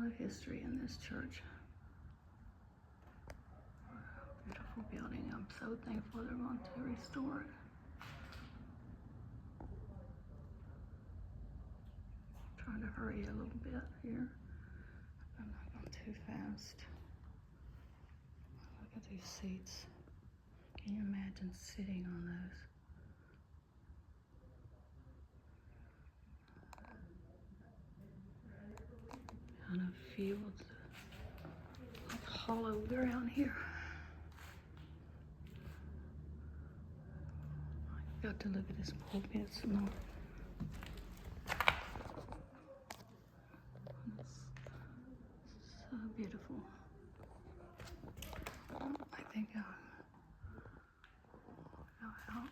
of history in this church. Beautiful building. I'm so thankful they're going to restore it. Trying to hurry a little bit here. I'm not going too fast. Look at these seats. Can you imagine sitting on those? Kind of fields of hollow ground here. I got to look at this pulpit some more. So beautiful. I think I'll go out.